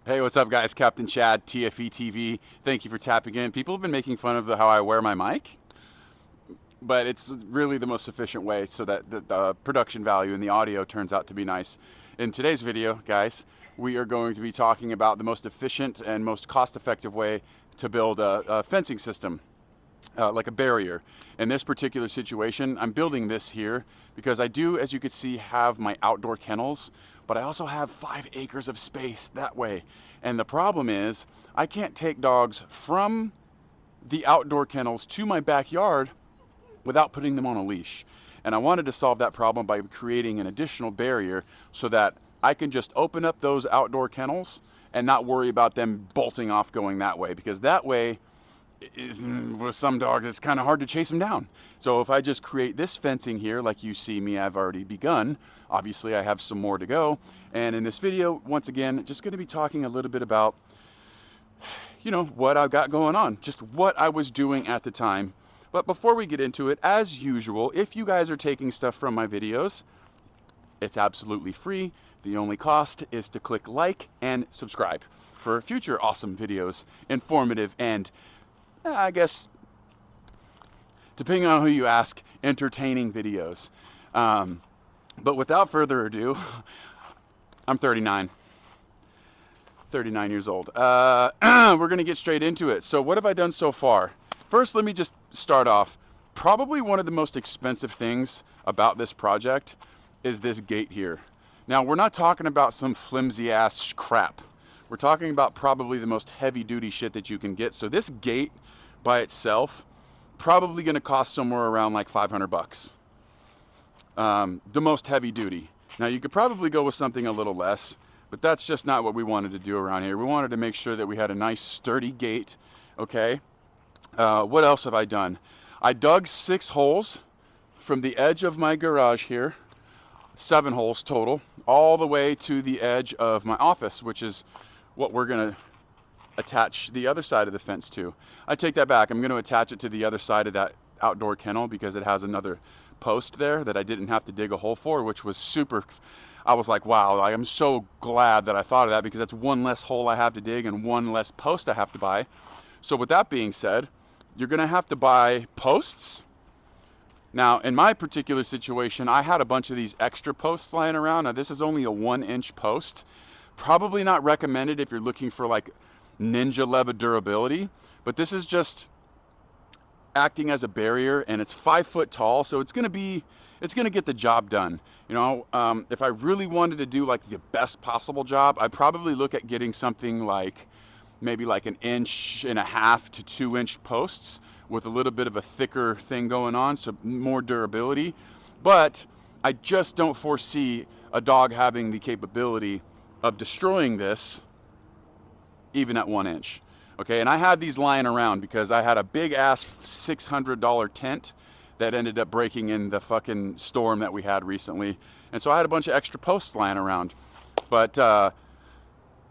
Hey, what's up, guys? Captain Chad, TFE TV. Thank you for tapping in. People have been making fun of how I wear my mic, but it's really the most efficient way so that the production value and the audio turns out to be nice. In today's video, guys, we are going to be talking about the most efficient and most cost-effective way to build a fencing system, like a barrier. In this particular situation, I'm building this here because I do, as you can see, have my outdoor kennels, but I also have 5 acres of space that way. And the problem is, I can't take dogs from the outdoor kennels to my backyard without putting them on a leash. And I wanted to solve that problem by creating an additional barrier so that I can just open up those outdoor kennels and not worry about them bolting off going that way, because that way, with some dogs, it's kind of hard to chase them down. So if I just create this fencing here, like you see me, I've already begun. Obviously, I have some more to go. And in this video, once again, just going to be talking a little bit about, what I've got going on, just what I was doing at the time. But before we get into it, as usual, if you guys are taking stuff from my videos, it's absolutely free. The only cost is to click like and subscribe for future awesome videos, informative and I guess, depending on who you ask, entertaining videos. But without further ado, I'm 39 years old. We're going to get straight into it. So what have I done so far? First, let me just start off. Probably one of the most expensive things about this project is this gate here. Now, we're not talking about some flimsy ass crap. We're talking about probably the most heavy duty shit that you can get. So this gate by itself, probably going to cost somewhere around like 500 bucks. The most heavy duty. Now you could probably go with something a little less, but that's just not what we wanted to do around here. We wanted to make sure that we had a nice sturdy gate. Okay. What else have I done? I dug 6 holes from the edge of my garage here, 7 holes total, all the way to the edge of my office, which is what we're going to attach the other side of the fence to. I take that back. I'm going to attach it to the other side of that outdoor kennel because it has another post there that I didn't have to dig a hole for, which was super. I was like, wow, I'm so glad that I thought of that, because that's one less hole I have to dig and one less post I have to buy. So with that being said, you're going to have to buy posts. Now, in my particular situation, I had a bunch of these extra posts lying around. Now, this is only a 1-inch post. Probably not recommended if you're looking for like ninja level durability, but this is just acting as a barrier, and it's 5 foot tall, so it's gonna get the job done. If I really wanted to do like the best possible job, I'd probably look at getting something like maybe like 1.5 inch to 2-inch posts with a little bit of a thicker thing going on, so more durability. But I just don't foresee a dog having the capability of destroying this even at 1 inch. Okay, and I had these lying around because I had a big ass $600 tent that ended up breaking in the fucking storm that we had recently. And so I had a bunch of extra posts lying around. But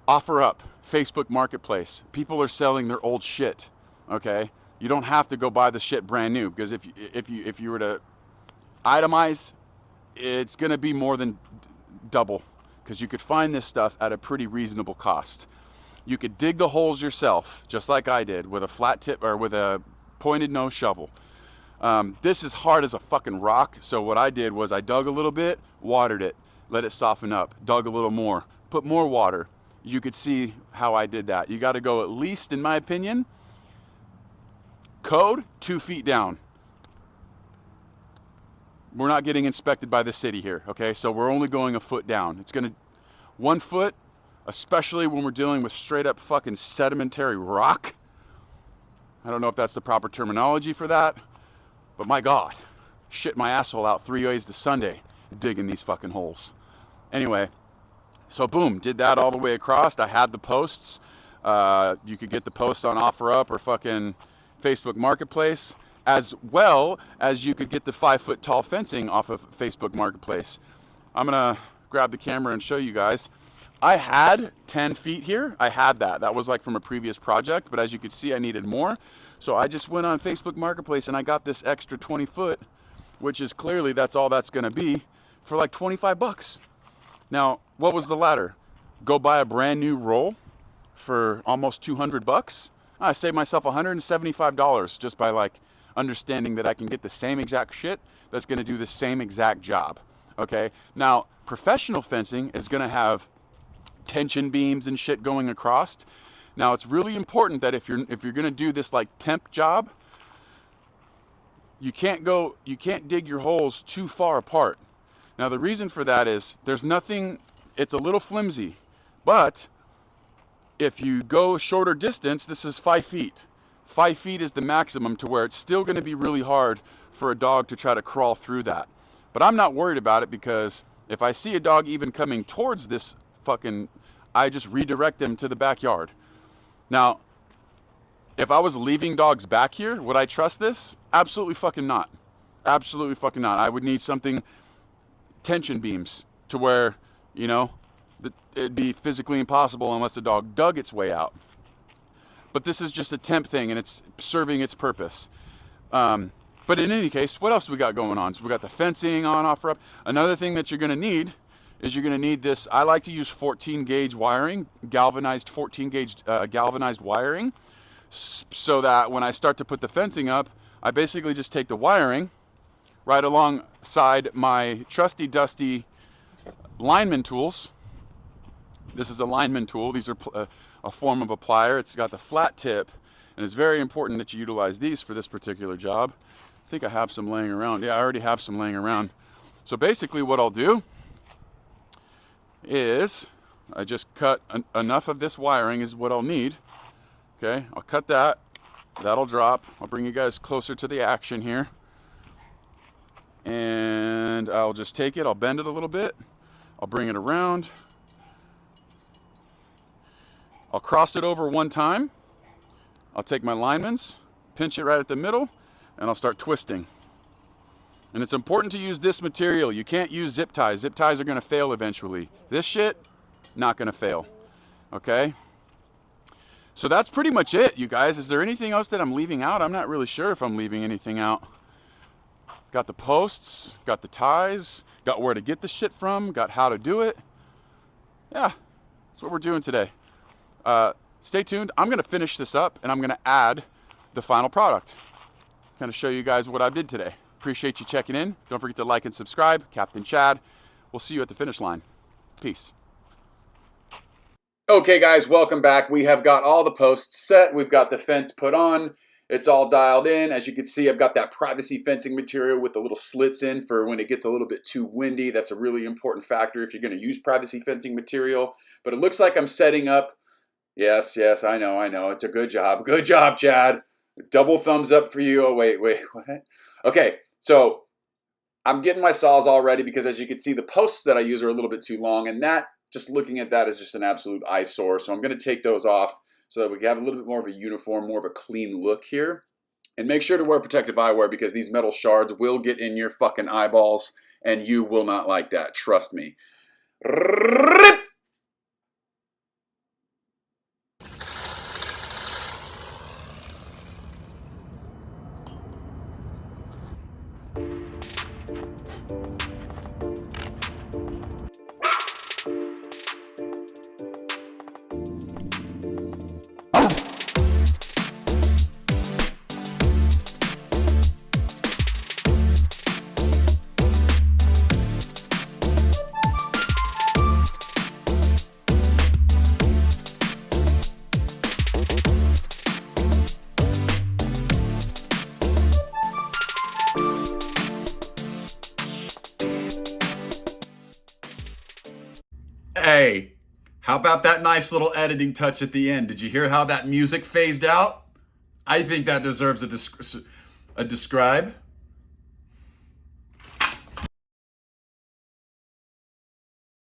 offer up, Facebook Marketplace. People are selling their old shit. Okay? You don't have to go buy the shit brand new, because if you were to itemize, it's going to be more than double, because you could find this stuff at a pretty reasonable cost. You could dig the holes yourself, just like I did, with a flat tip or with a pointed nose shovel. This is hard as a fucking rock, so what I did was I dug a little bit, watered it, let it soften up, dug a little more, put more water. You could see how I did that. You got to go at least, in my opinion, code 2 feet down. We're not getting inspected by the city here, okay? So we're only going a foot down. It's going to 1 foot. Especially when we're dealing with straight up fucking sedimentary rock. I don't know if that's the proper terminology for that, but my God, shit my asshole out 3 ways to Sunday digging these fucking holes. Anyway, so boom, did that all the way across. I had the posts. You could get the posts on OfferUp or fucking Facebook Marketplace, as well as you could get the 5 foot tall fencing off of Facebook Marketplace. I'm gonna grab the camera and show you guys. I had 10 feet here. I had that. That was like from a previous project, but as you can see, I needed more. So I just went on Facebook Marketplace and I got this extra 20 foot, which is clearly that's all that's going to be, for like 25 bucks. Now, what was the ladder? Go buy a brand new roll for almost 200 bucks. I saved myself $175 just by like understanding that I can get the same exact shit that's going to do the same exact job. Okay, now professional fencing is going to have tension beams and shit going across. Now it's really important that if you're going to do this like temp job, you can't dig your holes too far apart. Now the reason for that is there's nothing, it's a little flimsy, but if you go a shorter distance, this is 5 feet. 5 feet is the maximum to where it's still going to be really hard for a dog to try to crawl through that. But I'm not worried about it, because if I see a dog even coming towards this I just redirect them to the backyard. Now, if I was leaving dogs back here, would I trust this? Absolutely fucking not. Absolutely fucking not. I would need something, tension beams, to where, you know, it'd be physically impossible unless the dog dug its way out. But this is just a temp thing, and it's serving its purpose. But in any case, what else do we got going on? So we got the fencing on, off, up. Another thing that you're going to need is you're going to need this. I like to use 14 gauge wiring, galvanized 14 gauge galvanized wiring, so that when I start to put the fencing up, I basically just take the wiring right alongside my trusty dusty lineman tools. This is a lineman tool. These are a form of a plier. It's got the flat tip, and it's very important that you utilize these for this particular job. I think I have some laying around. Yeah, I already have some laying around. So basically what I'll do is I just cut enough of this wiring is what I'll need. Okay, I'll cut that. That'll drop. I'll bring you guys closer to the action here. And I'll just take it. I'll bend it a little bit. I'll bring it around. I'll cross it over one time. I'll take my lineman's, pinch it right at the middle, and I'll start twisting. And it's important to use this material. You can't use zip ties. Zip ties are going to fail eventually. This shit, not going to fail. Okay? So that's pretty much it, you guys. Is there anything else that I'm leaving out? I'm not really sure if I'm leaving anything out. Got the posts, got the ties, got where to get the shit from, got how to do it. Yeah, that's what we're doing today. Stay tuned. I'm going to finish this up, and I'm going to add the final product. Kind of show you guys what I did today. Appreciate you checking in. Don't forget to like and subscribe. Captain Chad. We'll see you at the finish line. Peace. Okay, guys, welcome back. We have got all the posts set. We've got the fence put on. It's all dialed in. As you can see, I've got that privacy fencing material with the little slits in for when it gets a little bit too windy. That's a really important factor if you're going to use privacy fencing material. But it looks like I'm setting up. Yes, I know. It's a good job. Good job, Chad. Double thumbs up for you. Oh, wait, what? Okay, so I'm getting my saws all ready because, as you can see, the posts that I use are a little bit too long, and that, just looking at that, is just an absolute eyesore. So I'm going to take those off so that we can have a little bit more of a uniform, more of a clean look here. And make sure to wear protective eyewear, because these metal shards will get in your fucking eyeballs, and you will not like that. Trust me. Hey, how about that nice little editing touch at the end? Did you hear how that music phased out? I think that deserves a describe.